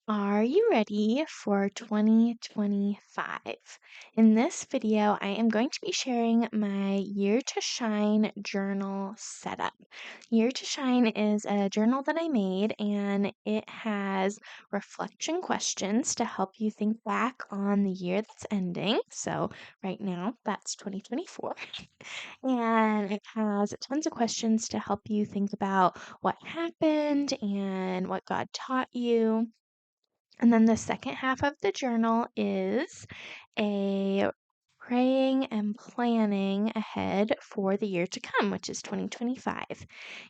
Are you ready for 2025? In this video, I am going to be sharing my Year to Shine journal setup. Year to Shine is a journal that I made, and it has reflection questions to help you think back on the year that's ending. So, right now, that's 2024. And it has tons of questions to help you think about what happened and what God taught you. And then the second half of the journal is a praying and planning ahead for the year to come, which is 2025.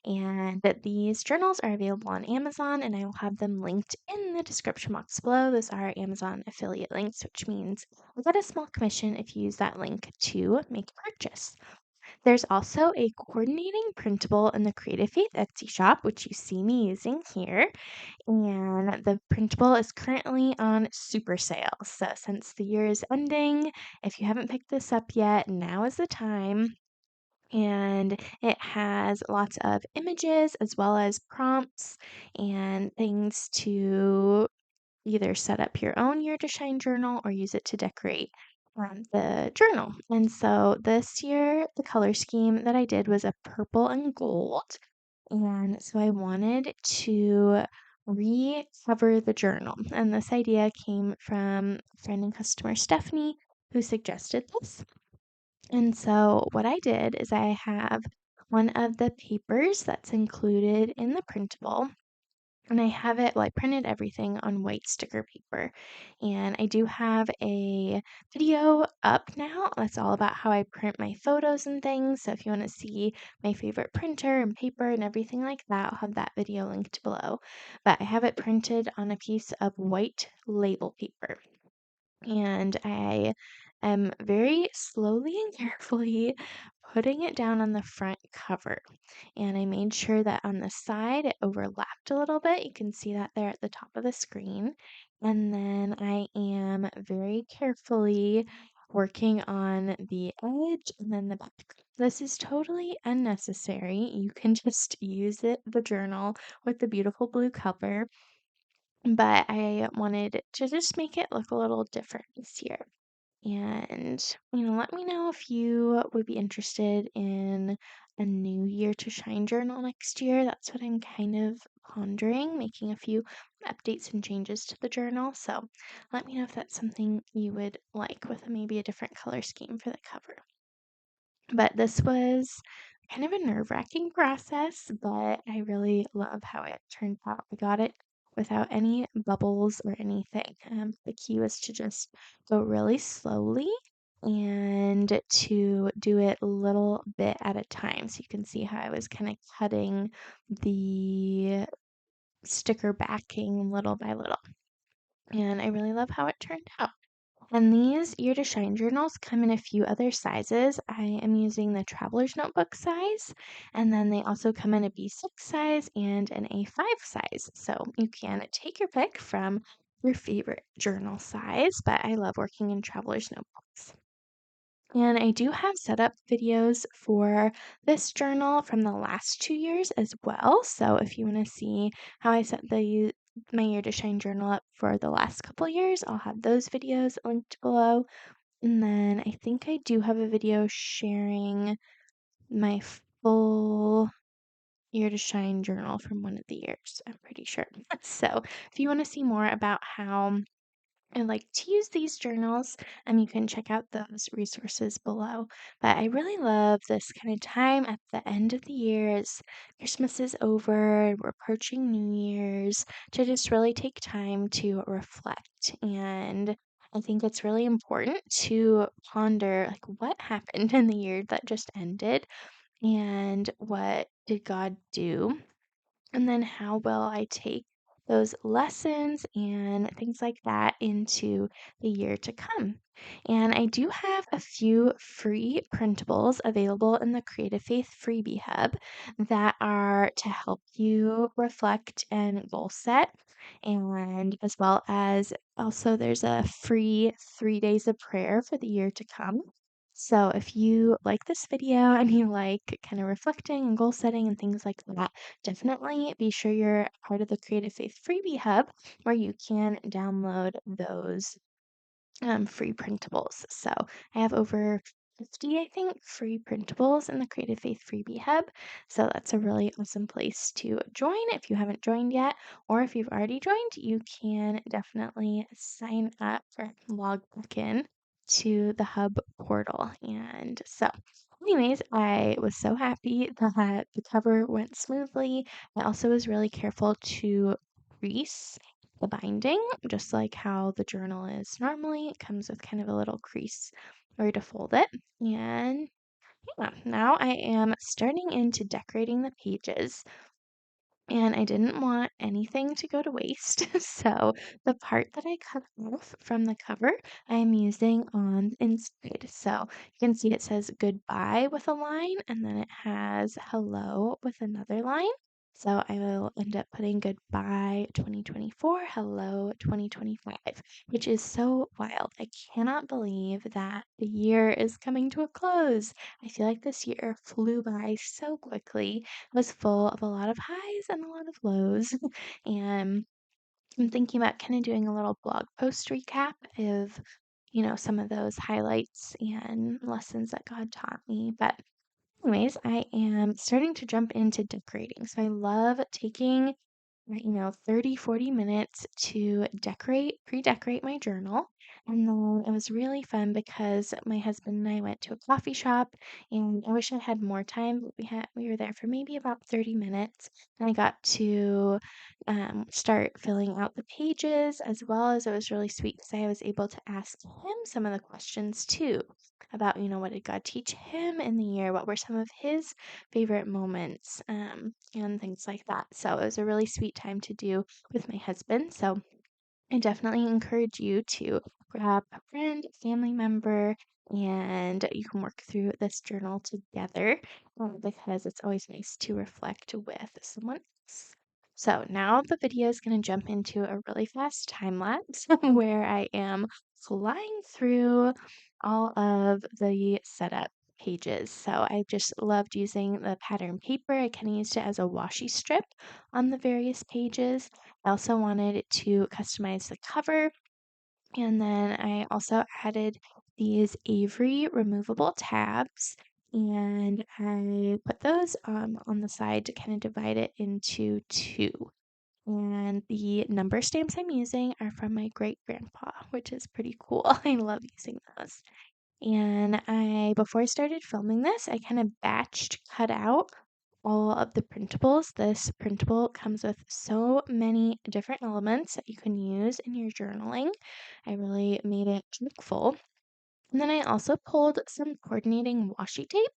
And these journals are available on Amazon, and I will have them linked in the description box below. Those are Amazon affiliate links, which means I get a small commission if you use that link to make a purchase. There's also a coordinating printable in the Creative Faith Etsy shop, which you see me using here. And the printable is currently on super sale. So since the year is ending, if you haven't picked this up yet, now is the time. And it has lots of images as well as prompts and things to either set up your own Year to Shine journal or use it to decorate the journal. And so this year, the color scheme that I did was a purple and gold. And so I wanted to recover the journal. And this idea came from friend and customer Stephanie, who suggested this. And so what I did is I have one of the papers that's included in the printable, and I have it, well, I printed everything on white sticker paper. And I do have a video up now that's all about how I print my photos and things. So if you want to see my favorite printer and paper and everything like that, I'll have that video linked below. But I have it printed on a piece of white label paper. And I am very slowly and carefully putting it down on the front cover. And I made sure that on the side it overlapped a little bit. You can see that there at the top of the screen. And then I am very carefully working on the edge and then the back. This is totally unnecessary. You can just use the journal with the beautiful blue cover, but I wanted to just make it look a little different this year. And, let me know if you would be interested in a new Year to Shine journal next year. That's what I'm kind of pondering, making a few updates and changes to the journal. So let me know if that's something you would like with maybe a different color scheme for the cover. But this was kind of a nerve-wracking process, but I really love how it turned out. I got it without any bubbles or anything. The key was to just go really slowly and to do it a little bit at a time. So you can see how I was kind of cutting the sticker backing little by little. And I really love how it turned out. And these Year to Shine journals come in a few other sizes. I am using the Traveler's Notebook size, and then they also come in a B6 size and an A5 size. So you can take your pick from your favorite journal size, but I love working in Traveler's Notebooks. And I do have setup videos for this journal from the last 2 years as well. So if you want to see how I set my Year to Shine journal up for the last couple years, I'll have those videos linked below. And then I think I do have a video sharing my full Year to Shine journal from one of the years. I'm pretty sure. So if you want to see more about how I like to use these journals, you can check out those resources below. But I really love this kind of time at the end of the year as Christmas is over, we're approaching New Year's, to just really take time to reflect. And I think it's really important to ponder like what happened in the year that just ended and what did God do, and then how will I take those lessons and things like that into the year to come? And I do have a few free printables available in the Creative Faith Freebie Hub that are to help you reflect and goal set. And as well as also, there's a free 3 days of prayer for the year to come. So if you like this video and you like kind of reflecting and goal setting and things like that, definitely be sure you're part of the Creative Faith Freebie Hub where you can download those free printables. So I have over 50, I think, free printables in the Creative Faith Freebie Hub. So that's a really awesome place to join if you haven't joined yet, or if you've already joined, you can definitely sign up or log back in to the Hub portal. And so, anyways, I was so happy that the cover went smoothly. I also was really careful to crease the binding, just like how the journal is normally. It comes with kind of a little crease where to fold it. And yeah, now I am starting into decorating the pages. And I didn't want anything to go to waste. So the part that I cut off from the cover, I am using on the inside. So you can see it says goodbye with a line, and then it has hello with another line. So I will end up putting goodbye 2024, hello 2025, which is so wild. I cannot believe that the year is coming to a close. I feel like this year flew by so quickly, was full of a lot of highs and a lot of lows. And I'm thinking about kind of doing a little blog post recap of, some of those highlights and lessons that God taught me. But anyways, I am starting to jump into decorating. So I love taking 30, 40 minutes to pre-decorate my journal. And then it was really fun because my husband and I went to a coffee shop, and I wish I had more time, but we were there for maybe about 30 minutes. And I got to start filling out the pages, as well as it was really sweet because I was able to ask him some of the questions too about, what did God teach him in the year? What were some of his favorite moments, and things like that. So it was a really sweet time to do with my husband. So I definitely encourage you to grab a friend, family member, and you can work through this journal together, because it's always nice to reflect with someone else. So now the video is going to jump into a really fast time lapse where I am flying through all of the setup pages. So I just loved using the pattern paper. I kind of used it as a washi strip on the various pages. I also wanted to customize the cover, and then I also added these Avery removable tabs, and I put those on the side to kind of divide it into two. And the number stamps I'm using are from my great grandpa, which is pretty cool. I love using those. And before I started filming this, I kind of batched cut out all of the printables. This printable comes with so many different elements that you can use in your journaling. I really made it chock full. And then I also pulled some coordinating washi tape,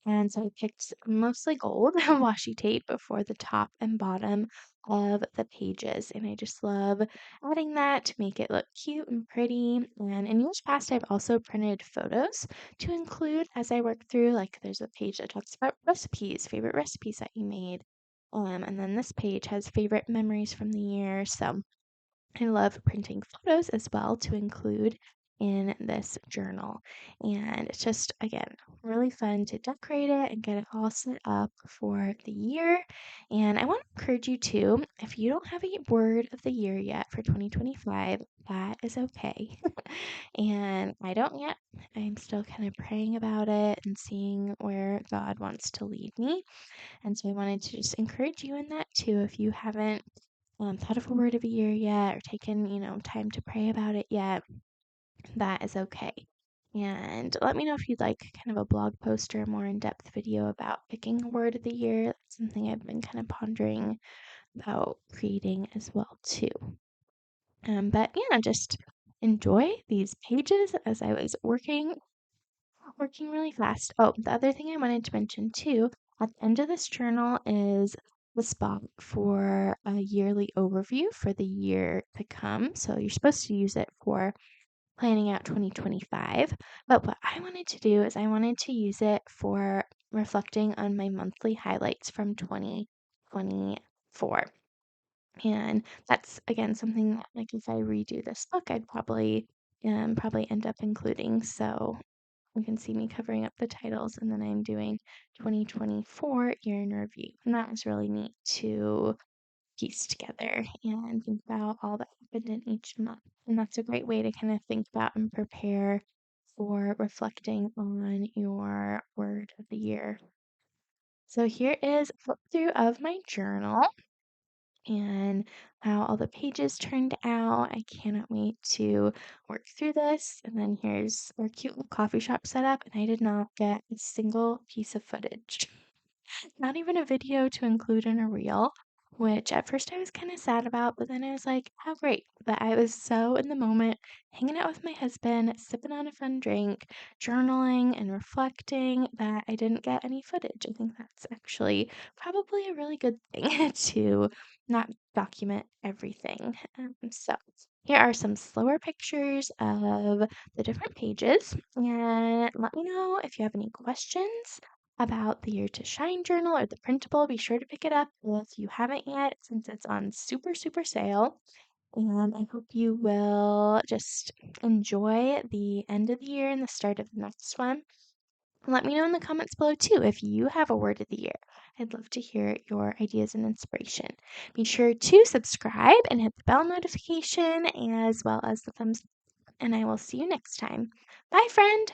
and so I picked mostly gold washi tape for the top and bottom of the pages. And I just love adding that to make it look cute and pretty. And in years past, I've also printed photos to include as I work through. Like there's a page that talks about recipes, favorite recipes that you made. And then this page has favorite memories from the year. So I love printing photos as well to include in this journal. And it's just, again, really fun to decorate it and get it all set up for the year. And I want to encourage you too, if you don't have a word of the year yet for 2025, that is okay. And I don't yet. I'm still kind of praying about it and seeing where God wants to lead me. And so I wanted to just encourage you in that too. If you haven't thought of a word of a year yet or taken, time to pray about it yet, that is okay. And let me know if you'd like kind of a blog post or a more in-depth video about picking a word of the year. That's something I've been kind of pondering about creating as well too. But yeah, just enjoy these pages as I was working really fast. Oh, the other thing I wanted to mention too, at the end of this journal is the spot for a yearly overview for the year to come. So you're supposed to use it for planning out 2025. But what I wanted to do is I wanted to use it for reflecting on my monthly highlights from 2024. And that's again something that, like if I redo this book, I'd probably end up including. So You can see me covering up the titles, and then I'm doing 2024 year in review. And that was really neat to piece together and think about all that happened in each month. And that's a great way to kind of think about and prepare for reflecting on your word of the year. So here is a flip through of my journal and how all the pages turned out. I cannot wait to work through this. And then here's our cute little coffee shop setup, and I did not get a single piece of footage. Not even a video to include in a reel, which at first I was kind of sad about, but then I was like, how great that I was so in the moment, hanging out with my husband, sipping on a fun drink, journaling and reflecting that I didn't get any footage. I think that's actually probably a really good thing to not document everything. So here are some slower pictures of the different pages, and let me know if you have any questions about the Year to Shine journal or the printable. Be sure to pick it up if you haven't yet, since it's on super, super sale. And I hope you will just enjoy the end of the year and the start of the next one. Let me know in the comments below too if you have a word of the year. I'd love to hear your ideas and inspiration. Be sure to subscribe and hit the bell notification as well as the thumbs up, and I will see you next time. Bye, friend!